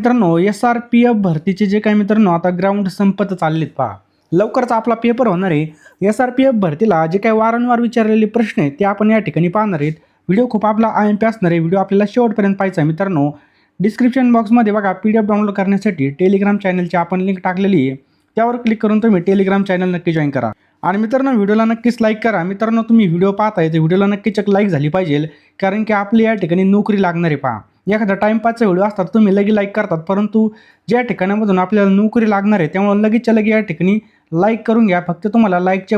मित्रांनो SRPF भरतीचे जे काही मित्रांनो आता ग्राउंड संपत चाललेत पहा. लवकरच आपला पेपर होणार आहे. SRPF भरतीला जे काही वारंवार विचारलेले प्रश्न आहेत ते आपण या ठिकाणी पाहणार आहेत. व्हिडिओ खूप आपला IMP असणार आहे. व्हिडिओ आपल्याला शेवटपर्यंत पाहायचा आहे मित्रांनो. डिस्क्रिप्शन बॉक्समध्ये बघा PDF डाउनलोड करण्यासाठी टेलिग्राम चॅनलची आपण लिंक टाकलेली आहे. त्यावर क्लिक करून तुम्ही टेलिग्राम चॅनल नक्की जॉईन करा. आणि मित्रांनो व्हिडिओला नक्कीच लाईक करा. मित्रांनो तुम्ही व्हिडिओ पाहताय तर व्हिडिओला नक्कीच एक लाईक झाली पाहिजे, कारण की आपली या ठिकाणी नोकरी लागणार आहे पहा. एखादा टाईमपासचा व्हिडिओ असतात तुम्ही लगेच लाईक करतात, परंतु ज्या ठिकाणामधून आपल्याला नोकरी लागणार आहे त्यामुळे लगेचच्या लगे या ठिकाणी लाईक करून घ्या. फक्त तुम्हाला लाईकचे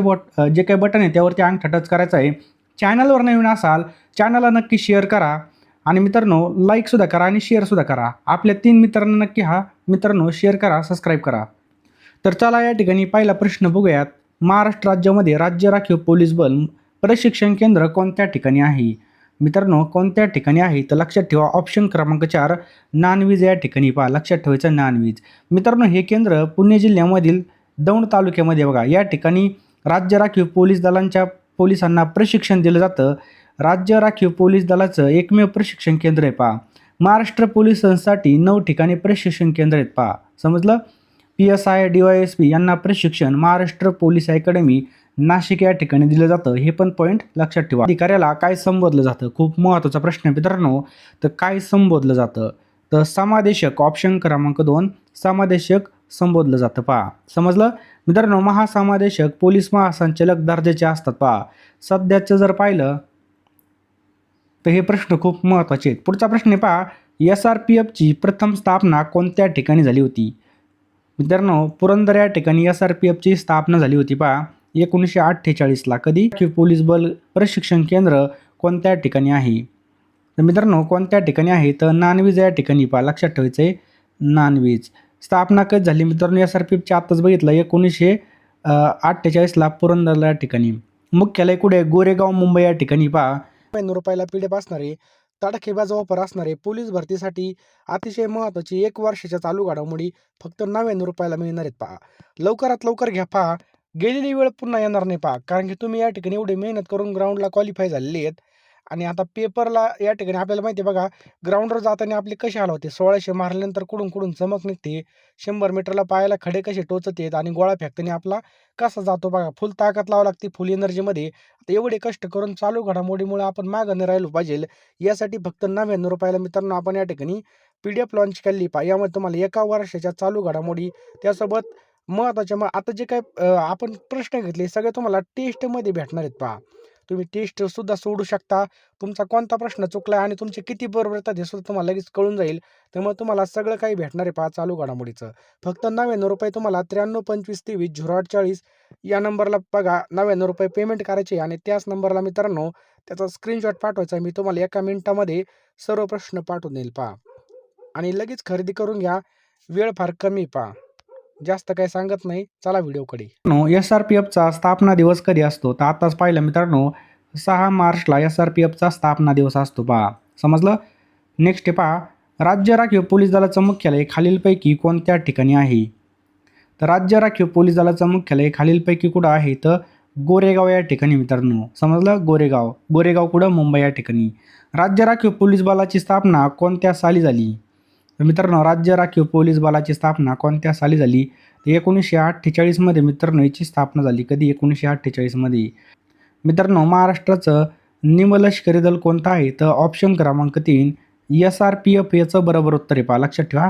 जे काही बटन आहे त्यावरती अंगठा टच करायचा आहे. चॅनलवर नवीन असाल चॅनलला नक्की शेअर करा आणि मित्रांनो लाईकसुद्धा करा आणि शेअरसुद्धा करा. आपल्या 3 मित्रांना नक्की मित्रांनो शेअर करा, सबस्क्राईब करा. तर चला या ठिकाणी पहिला प्रश्न बघूयात. महाराष्ट्र राज्यामध्ये राज्य राखीव पोलीस बल प्रशिक्षण केंद्र कोणत्या ठिकाणी आहे? मित्रांनो कोणत्या ठिकाणी आहे तर लक्षात ठेवा ऑप्शन क्रमांक 4 नानवीज या ठिकाणी पहा. लक्षात ठेवायचं नानवीज. मित्रांनो हे केंद्र पुणे जिल्ह्यामधील दौंड तालुक्यामध्ये बघा. या ठिकाणी राज्य राखीव पोलीस दलांच्या पोलिसांना प्रशिक्षण दिलं जातं. राज्य राखीव पोलीस दलाचं एकमेव प्रशिक्षण केंद्र आहे पहा. महाराष्ट्र पोलिसांसाठी 9 ठिकाणी प्रशिक्षण केंद्र आहेत पहा. समजलं? PSI DYSP यांना प्रशिक्षण महाराष्ट्र पोलीस अकॅडमी नाशिक या ठिकाणी दिलं जातं. हे पण पॉईंट लक्षात ठेवा. अधिकाऱ्याला काय संबोधलं जातं? खूप महत्त्वाचा प्रश्न आहे मित्रांनो. तर काय संबोधलं जातं? तर समादेशक ऑप्शन क्रमांक 2 समादेशक संबोधलं जातं पहा. समजलं मित्रांनो? महासमादेशक पोलीस महासंचालक दर्जाचे असतात पहा. सध्याचं जर पाहिलं तर हे प्रश्न खूप महत्त्वाचे आहेत. पुढचा प्रश्न आहे पहा. SRPFची प्रथम स्थापना कोणत्या ठिकाणी झाली होती? मित्रांनो पुरंदर या ठिकाणी SRPFची स्थापना झाली होती पहा 1948ला. कधी? पोलीस बल प्रशिक्षण केंद्र कोणत्या ठिकाणी आहे? तर मित्रांनो कोणत्या ठिकाणी आहे तर नानवीज या ठिकाणी पहा. लक्षात ठेवायचं आहे नानवीज. स्थापना कधी झाली मित्रांनो SRPFची आत्ताच बघितलं 1948ला पुरंदरला या ठिकाणी. मुख्यालय कुठे? गोरेगाव मुंबई या ठिकाणी पहा. ₹90 PDF असणारे तडखेबाज ऑफर असणारे पोलीस भरतीसाठी अतिशय महत्त्वाची 1 वर्षाच्या चालू घडामोडी फक्त ₹99 मिळणार आहेत पहा. लवकरात लवकर घ्या पहा. गेलेली वेळ पुन्हा येणार नाही पहा, कारण की तुम्ही या ठिकाणी एवढी मेहनत करून ग्राउंडला क्वालिफाय झालेली आहेत आणि आता पेपरला या ठिकाणी आपल्याला माहिती आहे बघा. ग्राउंडवर जाताना आपली कशी हाल होते. 1600 मारल्यानंतर कुडून चमक निघते. 100 मीटरला पायाला खडे कसे टोचत आहेत आणि गोळा फेकताना आपला कसा जातो बघा. फुल ताकद लावावी लागते फुल एनर्जीमध्ये. आता एवढे कष्ट करून चालू घडामोडीमुळे आपण मागं नाही राहिलो पाहिजे. यासाठी फक्त ₹99 मित्रांनो आपण या ठिकाणी PDF लॉन्च केली पहा. यामध्ये तुम्हाला 1 वर्षाच्या चालू घडामोडी त्यासोबत महत्त्वाच्या आता जे काय आपण प्रश्न घेतले सगळे तुम्हाला टेस्टमध्ये भेटणार आहेत पहा. तुम्ही टेस्टसुद्धा सोडू शकता. तुमचा कोणता प्रश्न चुकला आणि तुमचे किती बरोबर येतात हे सुद्धा तुम्हाला लगेच कळून जाईल. त्यामुळे तुम्हाला सगळं काही भेटणार आहे पहा चालू घडामोडीचं. फक्त ₹99 तुम्हाला 9325230840 या नंबरला बघा ₹99 पेमेंट करायचे आणि त्याच नंबरला मित्रांनो त्याचा स्क्रीनशॉट पाठवायचा. मी तुम्हाला 1 मिनिटामध्ये सर्व प्रश्न पाठवून देईल पहा आणि लगेच खरेदी करून घ्या. वेळ फार कमी पहा. जास्त काही सांगत नाही. चला व्हिडिओकडे. SRPFचा स्थापना दिवस कधी असतो? तर आताच पाहिलं मित्रांनो 6 मार्चला SRPFचा स्थापना दिवस असतो पहा. समजलं? नेक्स्ट आहे पहा. राज्य राखीव पोलीस दलाचं मुख्यालय खालीलपैकी कोणत्या ठिकाणी आहे? तर राज्य राखीव पोलीस दलाचं मुख्यालय खालीलपैकी कुठं आहे तर गोरेगाव या ठिकाणी मित्रांनो. समजलं? गोरेगाव कुठं? मुंबई या ठिकाणी. राज्य राखीव पोलीस बलाची स्थापना कोणत्या साली झाली? तर मित्रांनो राज्य राखीव पोलीस बलाची स्थापना कोणत्या साली झाली? तर 1948मध्ये मित्रांनो याची स्थापना झाली. कधी? 1948मध्ये. मित्रांनो महाराष्ट्राचं निमलष्करी दल कोणतं आहे? तर ऑप्शन क्रमांक 3 SRPF याचं बरोबर उत्तर आहे पहा. लक्षात ठेवा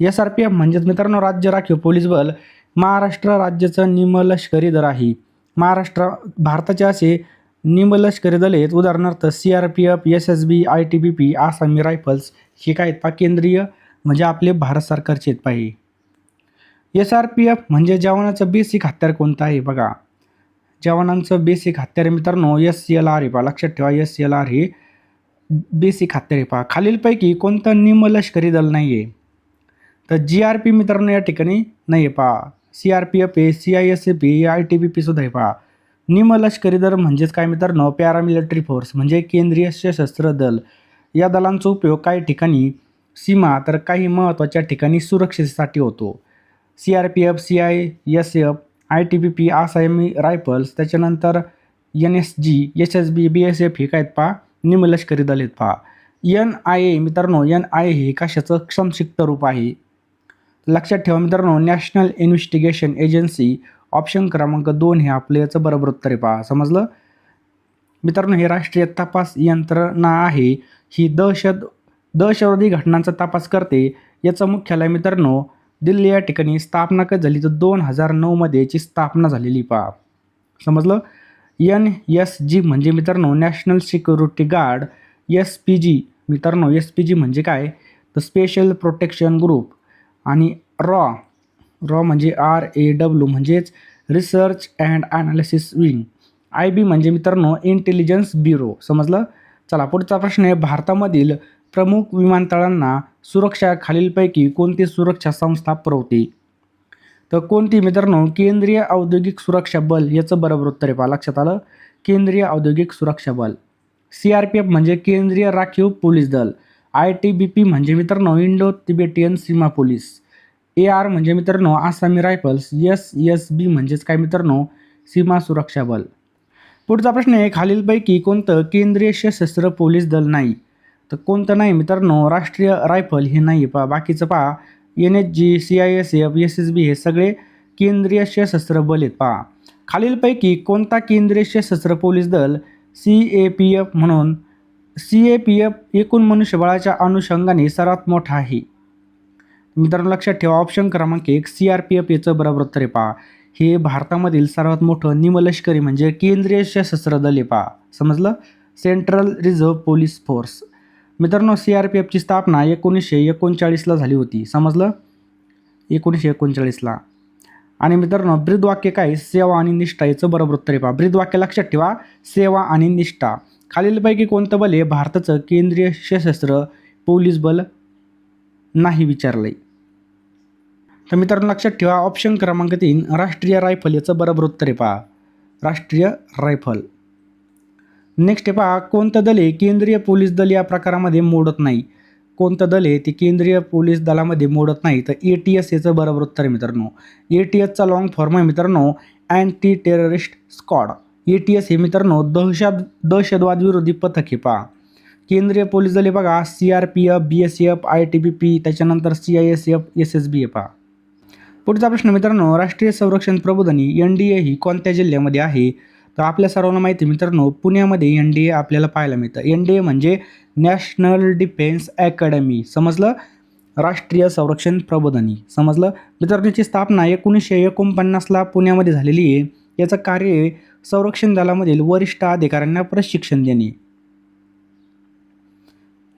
SRPF म्हणजेच मित्रांनो राज्य राखीव पोलीस बल महाराष्ट्र राज्याचं निमलष्करी दल आहे. भारताचे असे निमलष्करी दल आहेत उदाहरणार्थ CRPF SSB ITBP आसामी रायफल्स हे काय आहेत पहा केंद्रीय म्हणजे आपले भारत सरकारचे आहेत पहा. SRPF म्हणजे जवानाचं बेसिक हत्यार कोणतं आहे बघा. जवानांचं बेसिक हत्यार मित्रांनो SLR आहे पहा. लक्षात ठेवा SLR हे बेसिक हत्यार आहे पहा. खालीलपैकी कोणतं निमलष्करी दल नाही आहे? तर GRP मित्रांनो या ठिकाणी नाही आहे पहा. CRPF आहे CISF ITBP सुद्धा आहे पहा. निमलष्करी दल म्हणजेच काय मित्रांनो पॅरामिलिटरी फोर्स म्हणजे केंद्रीय सशस्त्र दल. या दलांचा उपयोग काही ठिकाणी सीमा तर काही महत्त्वाच्या ठिकाणी सुरक्षेसाठी होतो. CRPF CISF ITBP आसामी रायफल्स त्याच्यानंतर NSG SSB BSF हे काय आहेत पहा निमलष्करी दल आहेत पहा. NIA मित्रांनो, NIA हे कशाचं संक्षिप्त रूप आहे? लक्षात ठेवा मित्रांनो, नॅशनल इन्व्हेस्टिगेशन एजन्सी. ऑप्शन क्रमांक 2 हे आपलं याचं बरोबर उत्तर आहे पहा. समजलं मित्रांनो, हे राष्ट्रीय तपास यंत्रणा आहे. ही दहशतवादी घटनांचा तपास करते. याचं मुख्यालय मित्रांनो दिल्ली या ठिकाणी. स्थापना कधी झाली तर 2009 मध्ये याची स्थापना झालेली पहा. समजलं. NSG म्हणजे मित्रांनो नॅशनल सिक्युरिटी गार्ड. SPG मित्रांनो, SPG म्हणजे काय तर स्पेशल प्रोटेक्शन ग्रुप. आणि रॉ म्हणजे RAW म्हणजेच research and analysis wing. IB म्हणजे मित्रांनो इंटेलिजन्स ब्युरो. समजलं. चला पुढचा प्रश्न आहे, भारतामधील प्रमुख विमानतळांना सुरक्षा खालीलपैकी कोणती सुरक्षा संस्था पुरवते? तर कोणती मित्रांनो, केंद्रीय औद्योगिक सुरक्षा बल याचं बरोबर उत्तर आहे पहा. लक्षात आलं. केंद्रीय औद्योगिक सुरक्षा बल. CRPF म्हणजे केंद्रीय राखीव पोलीस दल. ITBP म्हणजे मित्रांनो इंडो तिबेटियन सीमा पोलीस. AR म्हणजे मित्रांनो आसामी रायफल्स. SSB म्हणजेच काय मित्रांनो सीमा सुरक्षा बल. पुढचा प्रश्न आहे, खालीलपैकी कोणतं केंद्रीय सशस्त्र पोलीस दल नाही? तर कोणतं नाही मित्रांनो, राष्ट्रीय रायफल हे नाही पहा. बाकीचं पहा NSG, CISF, SSB हे सगळे केंद्रीय सशस्त्र बल आहेत पहा. खालीलपैकी कोणता केंद्रीय सशस्त्र पोलीस दल CAPF म्हणून CAPF एकूण मनुष्यबळाच्या अनुषंगाने सर्वात मोठा आहे? मित्रांनो लक्षात ठेवा, ऑप्शन क्रमांक 1 CRPF याचं बरोबर उत्तर आहे पहा. हे भारतामधील सर्वात मोठं निमलष्करी म्हणजे केंद्रीय सशस्त्र दल आहे पहा. समजलं. Central reserve police force. मित्रांनो CRPFची स्थापना 1939ला झाली होती. समजलं. 1939ला. आणि मित्रांनो ब्रीदवाक्य काय? सेवा आणि निष्ठा याचं बरोबर उत्तर आहे पहा. ब्रीदवाक्य लक्षात ठेवा, सेवा आणि निष्ठा. खालीलपैकी कोणतं बल आहे भारताचं केंद्रीय सशस्त्र पोलीस बल नाही विचारलंय? तर मित्रांनो लक्षात ठेवा, ऑप्शन क्रमांक 3 राष्ट्रीय रायफल याचं बरोबर उत्तर आहे पहा. राष्ट्रीय रायफल. नेक्स्ट आहे पहा, कोणतं दल आहे केंद्रीय पोलीस दल या प्रकारामध्ये मोडत नाही? कोणतं दल आहे ते केंद्रीय पोलीस दलामध्ये मोडत नाही? तर ATS याचं बरोबर उत्तर आहे मित्रांनो. ATSचा लॉंग फॉर्म आहे मित्रांनो अँटी टेररिस्ट स्क्वॉड. ATS हे मित्रांनो दहशतवाद विरोधी पथक आहे पहा. केंद्रीय पोलीस दल आहे बघा CRPF, BSF, ITBP, त्याच्यानंतर CISF, SSB आहे पहा. पुढचा प्रश्न मित्रांनो, राष्ट्रीय संरक्षण प्रबोधिनी NDA ही कोणत्या जिल्ह्यामध्ये आहे? तर आपल्या सर्वांना माहिती मित्रांनो पुण्यामध्ये NDA आपल्याला पाहायला मिळतं. NDA म्हणजे नॅशनल डिफेन्स अकॅडमी. समजलं. राष्ट्रीय संरक्षण प्रबोधिनी. समजलं. मित्रांनो याची स्थापना 1949ला पुण्यामध्ये झालेली आहे. याचं कार्य आहे संरक्षण दलामधील वरिष्ठ अधिकाऱ्यांना प्रशिक्षण देणे.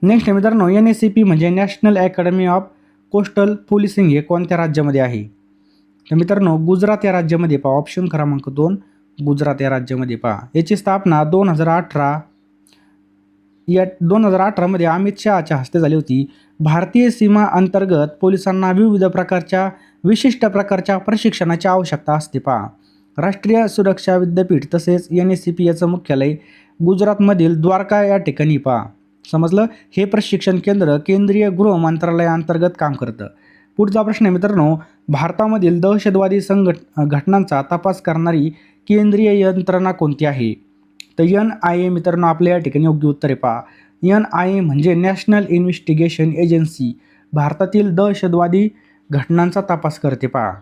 नेक्स्ट मित्रांनो NACP म्हणजे national academy of coastal policing हे कोणत्या राज्यामध्ये आहे? तर मित्रांनो गुजरात या राज्यामध्ये पहा. ऑप्शन क्रमांक 2 गुजरात या राज्यामध्ये पहा. याची स्थापना 2018 मध्ये अमित शहाच्या हस्ते झाली होती. भारतीय सीमा अंतर्गत पोलिसांना विविध प्रकारच्या विशिष्ट प्रकारच्या प्रशिक्षणाची आवश्यकता असते पहा. राष्ट्रीय सुरक्षा विद्यापीठ तसेच NACP याचं मुख्यालय गुजरातमधील द्वारका या ठिकाणी पहा. समजलं. हे प्रशिक्षण केंद्र केंद्रीय गृह मंत्रालयाअंतर्गत काम करतं. पुढचा प्रश्न आहे मित्रांनो, भारतामधील दहशतवादी घटनांचा तपास करणारी केंद्रीय यंत्रणा कोणती आहे? तर NIA मित्रांनो आपल्या या ठिकाणी योग्य उत्तर आहे पहा. NIA म्हणजे नॅशनल इन्व्हेस्टिगेशन एजन्सी. भारतातील दहशतवादी घटनांचा तपास करते पहा.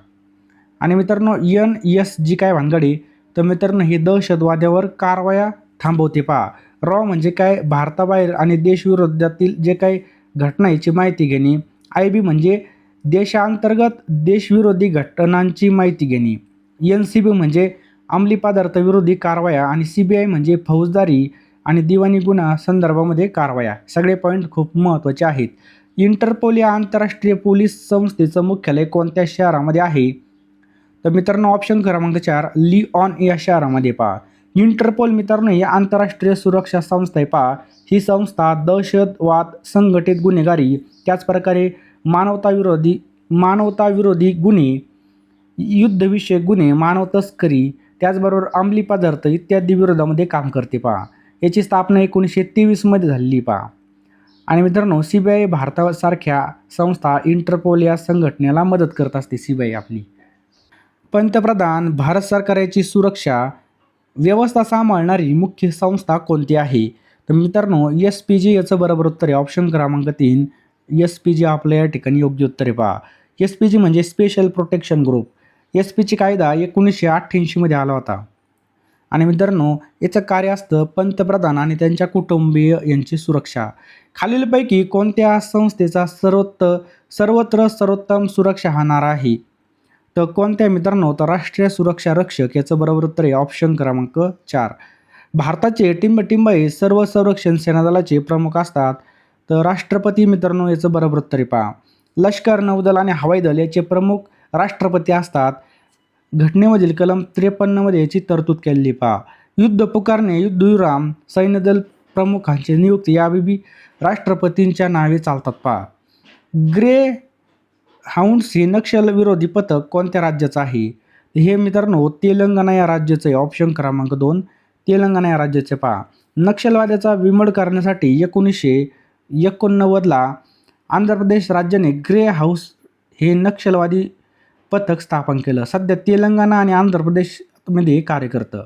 आणि मित्रांनो NSG काय भानगडे? तर मित्रांनो हे दहशतवाद्यावर कारवाया थांबवते पहा. रॉ म्हणजे काय? भारताबाहेर आणि देशविरोधातील जे काही घटना याची माहिती घेणे. IB म्हणजे देशांतर्गत देशविरोधी घटनांची माहिती घेणे. NCB म्हणजे अंमली पदार्थ विरोधी कारवाया. आणि CBI म्हणजे फौजदारी आणि दिवाणी गुन्हा संदर्भामध्ये कारवाया. सगळे पॉईंट खूप महत्त्वाचे आहेत. इंटरपोल या आंतरराष्ट्रीय पोलीस संस्थेचं मुख्यालय कोणत्या शहरामध्ये आहे? तर मित्रांनो ऑप्शन क्रमांक 4 लिऑन या शहरामध्ये पहा. इंटरपोल मित्रांनो ही आंतरराष्ट्रीय सुरक्षा संस्था आहे पहा. ही संस्था दहशतवाद, संघटित गुन्हेगारी, त्याचप्रकारे मानवताविरोधी गुन्हे, युद्धविषयक गुन्हे, मानव तस्करी, त्याचबरोबर अंमली पदार्थ इत्यादी विरोधामध्ये काम करते पहा. याची स्थापना 1923 मध्ये झालेली पहा. आणि मित्रांनो CBI भारतासारख्या संस्था इंटरपोल या संघटनेला मदत करत असते. CBI आपली. पंतप्रधान भारत सरकारची सुरक्षा व्यवस्था सांभाळणारी मुख्य संस्था कोणती आहे? तर मित्रांनो SPG याचं बरोबर उत्तर आहे ऑप्शन क्रमांक 3. SPG आपलं या ठिकाणी योग्य उत्तर आहे पहा. SPG म्हणजे स्पेशल प्रोटेक्शन ग्रुप. SPG कायदा 1988 मध्ये आला होता. आणि मित्रांनो याचं कार्य असतं पंतप्रधान आणि त्यांच्या कुटुंबीय यांची सुरक्षा. खालीलपैकी कोणत्या संस्थेचा सर्वत्र सर्वोत्तम सुरक्षा हा नारा आहे? तर कोणत्या मित्रांनो? तर राष्ट्रीय सुरक्षा रक्षक याचं बरोबर उत्तर आहे ऑप्शन क्रमांक 4. भारताचे टिंबटिंब सर्व संरक्षण सेना दलाचे प्रमुख असतात. तर राष्ट्रपती मित्रांनो याचं बरोबर उत्तर आहे पहा. लष्कर, नौदल आणि हवाई दल याचे प्रमुख राष्ट्रपती असतात. घटनेमधील कलम 53 मध्ये याची तरतूद केलेली पहा. युद्ध पुकारणे, युद्धविराम, सैन्यदल प्रमुखांची नियुक्ती यावेळी राष्ट्रपतींच्या नावे चालतात पहा. ग्रे हाऊंड्स हे नक्षलविरोधी पथक कोणत्या राज्याचं आहे? हे मित्रांनो तेलंगणा या राज्याचं आहे ऑप्शन क्रमांक 2. तेलंगणा या राज्याचे पहा. नक्षलवाद्याचा बिमोड करण्यासाठी 1989ला आंध्र प्रदेश राज्याने ग्रे हाऊस हे नक्षलवादी पथक स्थापन केलं. सध्या तेलंगणा आणि आंध्र प्रदेशमध्ये कार्य करतं.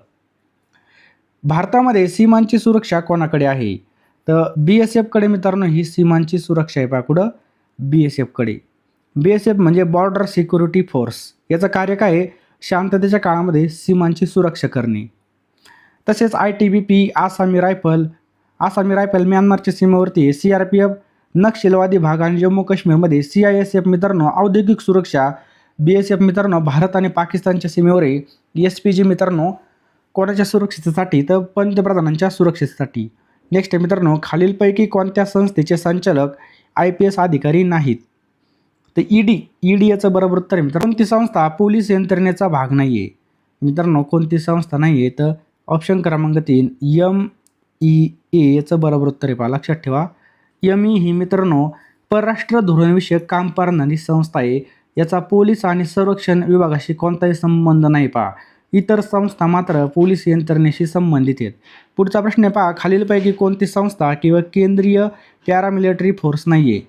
भारतामध्ये सीमांची सुरक्षा कोणाकडे आहे? तर BSF कडे मित्रांनो ही सीमांची सुरक्षा आहे पहा. कुठं? BSF कडे. BSF म्हणजे बॉर्डर सिक्युरिटी फोर्स. याचं कार्य काय आहे? शांततेच्या काळामध्ये सीमांची सुरक्षा करणे. तसेच ITBP, आसामी रायफल म्यानमारच्या सीमेवरती आहे. CRPF नक्षलवादी भाग आणि जम्मू काश्मीरमध्ये CISF मित्रांनो औद्योगिक सुरक्षा. BSF मित्रांनो भारत आणि पाकिस्तानच्या सीमेवर आहे. SPG मित्रांनो कोणाच्या सुरक्षेसाठी? तर पंतप्रधानांच्या सुरक्षेसाठी. नेक्स्ट आहे मित्रांनो खालीलपैकी कोणत्या संस्थेचे संचालक IPS अधिकारी नाहीत? तर ED याचं बरोबर उत्तर आहे मित्रांनो. कोणती संस्था पोलीस यंत्रणेचा भाग नाही आहे? मित्रांनो कोणती संस्था नाही आहे? तर ऑप्शन क्रमांक 3 MEA याचं बरोबर उत्तर आहे पहा. लक्षात ठेवा. ME ही मित्रांनो परराष्ट्र धोरणविषयक काम करणारी संस्था आहे. याचा पोलीस आणि संरक्षण विभागाशी कोणताही संबंध नाही पहा. इतर संस्था मात्र पोलीस यंत्रणेशी संबंधित आहेत. पुढचा प्रश्न आहे पहा. खालीलपैकी कोणती संस्था किंवा केंद्रीय पॅरामिलिटरी फोर्स नाही आहे?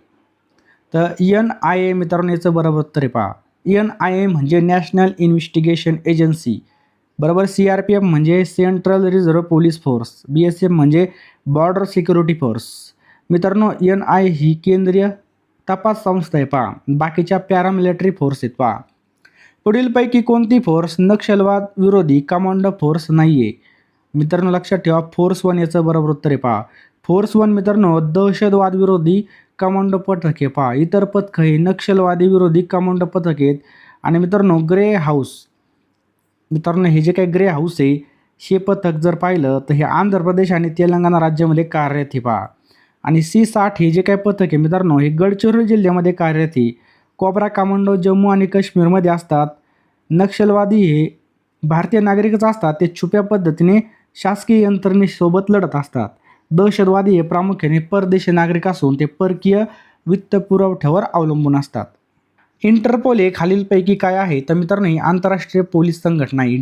तर NIA मित्रांनो याचं बरोबर उत्तर आहे पहा. NIA म्हणजे नॅशनल इन्व्हेस्टिगेशन एजन्सी. बरोबर. CRPF म्हणजे central reserve police force. BSF म्हणजे बॉर्डर सिक्युरिटी फोर्स. मित्रांनो NIA ही केंद्रीय तपास संस्था आहे पहा. बाकीच्या पॅरामिलिटरी फोर्स आहेत पहा. पुढीलपैकी कोणती फोर्स नक्षलवाद विरोधी कमांडो फोर्स नाही आहे? मित्रांनो लक्षात ठेवा. फोर्स 1 याचं बरोबर उत्तर आहे पहा. फोर्स 1 मित्रांनो दहशतवाद विरोधी कमांडो पथक आहे पहा. इतर पथक हे नक्षलवादी विरोधी कमांडो पथक आहेत. आणि मित्रांनो ग्रे हाऊस मित्रांनो हे जे काही ग्रे हाऊस आहे हे पथक जर पाहिलं तर हे आंध्र प्रदेश आणि तेलंगणा राज्यामध्ये कार्यरत आहे पहा. आणि C60 हे जे काही पथक आहे मित्रांनो हे गडचिरोली जिल्ह्यामध्ये कार्यरत आहे. कोब्रा कमांडो जम्मू आणि काश्मीरमध्ये असतात. नक्षलवादी हे भारतीय नागरिकच असतात. ते छुप्या पद्धतीने शासकीय यंत्रणेसोबत लढत असतात. दहशतवादी हे प्रामुख्याने परदेशी नागरिक असून ते परकीय वित्त पुरवठ्यावर अवलंबून असतात. इंटरपोल हे खालीलपैकी काय आहे? तर मित्रांनो ही आंतरराष्ट्रीय पोलीस संघटना आहे.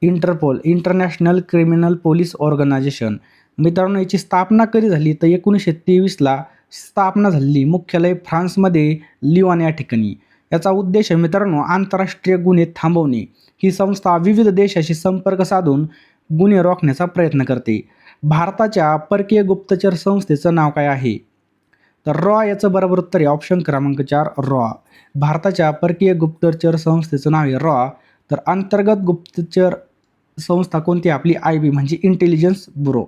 Interpol international criminal police organisation. मित्रांनो याची स्थापना कधी झाली? तर 1923ला स्थापना झालेली. मुख्यालय फ्रान्समध्ये लिओन या ठिकाणी. याचा उद्देश आहे मित्रांनो आंतरराष्ट्रीय गुन्हे थांबवणे. ही संस्था विविध देशाशी संपर्क साधून गुन्हे रोखण्याचा प्रयत्न करते. भारताच्या परकीय गुप्तचर संस्थेचं नाव काय आहे? तर रॉ याचं बरोबर उत्तर आहे ऑप्शन क्रमांक 4 रॉ. भारताच्या परकीय गुप्तचर संस्थेचं नाव आहे रॉ. तर अंतर्गत गुप्तचर संस्था कोणती? आपली IB म्हणजे इंटेलिजन्स ब्युरो.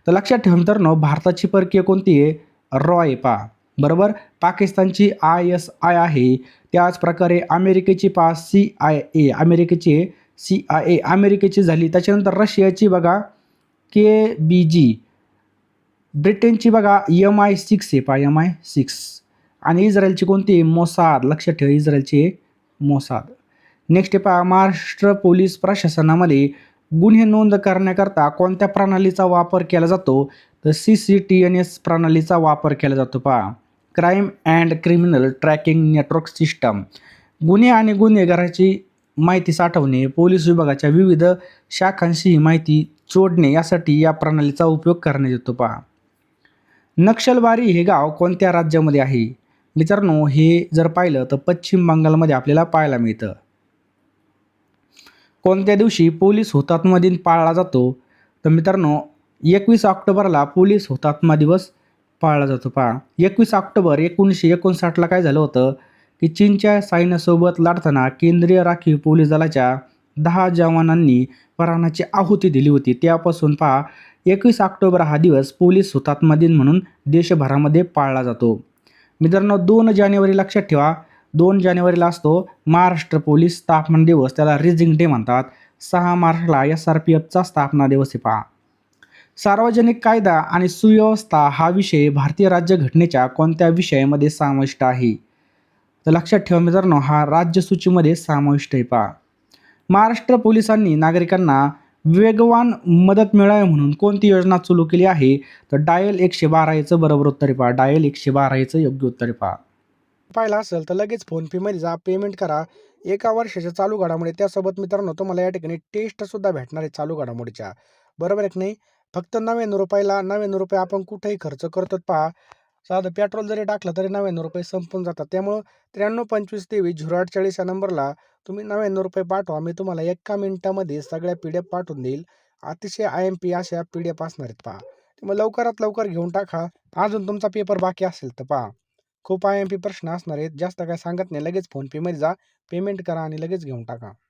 तर लक्षात ठेवा मित्रांनो भारताची परकीय कोणती आहे? रॉ आहे पहा. बरोबर. पाकिस्तानची ISI आहे. त्याच प्रकारे अमेरिकेची पहा CIA. अमेरिकेची झाली. त्याच्यानंतर रशियाची बघा KBG. ब्रिटनची बघा MI6 आहे पहा MI6. आणि इस्रायलची कोणती? मोसाद. लक्षात ठेवा इस्रायलची मोसाद. नेक्स्ट आहे पहा महाराष्ट्र पोलीस प्रशासनामध्ये गुन्हे नोंद करण्याकरता कोणत्या प्रणालीचा वापर केला जातो? तर CCTNS प्रणालीचा वापर केला जातो पहा. Crime and criminal tracking network system. गुन्हे आणि गुन्हेगाराची माहिती साठवणे, पोलीस विभागाच्या विविध शाखांशी ही माहिती जोडणे यासाठी या प्रणालीचा उपयोग करण्यात येतो पहा. नक्षलवारी हे गाव कोणत्या राज्यामध्ये आहे? मित्रांनो हे जर पाहिलं तर पश्चिम बंगालमध्ये आपल्याला पाहायला मिळतं. कोणत्या दिवशी पोलीस हुतात्मा दिन पाळला जातो? तर मित्रांनो 21 ऑक्टोबरला पोलीस हुतात्मा दिवस पाळला जातो पहा. 21 ऑक्टोबर 1959ला काय झालं होतं, की चीनच्या सैन्यासोबत लढताना केंद्रीय राखीव पोलीस दलाच्या 10 जवानांनी प्राणाची आहुती दिली होती. त्यापासून पहा 21 ऑक्टोबर हा दिवस पोलीस हुतात्मा दिन म्हणून देशभरामध्ये पाळला जातो. मित्रांनो 2 जानेवारी लक्षात ठेवा, 2 जानेवारीला असतो महाराष्ट्र पोलीस स्थापना दिवस, त्याला रिजिंग डे म्हणतात. 6 मार्चला SRPFचा स्थापना दिवस आहे पहा. सार्वजनिक कायदा आणि सुव्यवस्था हा विषय भारतीय राज्यघटनेच्या कोणत्या विषयामध्ये समाविष्ट आहे? तर लक्षात ठेवा मित्रांनो, हा राज्यसूचीमध्ये समाविष्ट आहे पहा. महाराष्ट्र पोलिसांनी नागरिकांना वेगवान मदत मिळावी म्हणून कोणती योजना सुरू केली आहे? तर डायल 112 याचं बरोबर उत्तर आहे पहा. डायल 112 याचं योग्य उत्तर आहे पहा. पाहिलं असेल तर लगेच फोनपेमध्ये जा, पेमेंट करा. 1 वर्षाच्या चालू घडामोडी, त्यासोबत मित्रांनो तुम्हाला या ठिकाणी टेस्टसुद्धा भेटणार आहे चालू घडामोडीच्या. बरोबर आहे की नाही? फक्त ₹99ला ₹99 आपण कुठेही खर्च करतो पहा. साधं पेट्रोल जरी टाकलं तरी ₹99 संपून जातात. त्यामुळं 932523 या नंबरला तुम्ही ₹99 पाठवा. मी तुम्हाला एका मिनिटामध्ये सगळ्या PDF पाठवून देईल. अतिशय IMP अशा PDF असणार आहेत पहा. त्यामुळे लवकरात लवकर घेऊन टाका. अजून तुमचा पेपर बाकी असेल तर पहा. खूप IMP प्रश्न असणार आहेत. जास्त काय सांगत नाही. लगेच फोनपेमध्ये जा, पेमेंट करा आणि लगेच घेऊन टाका.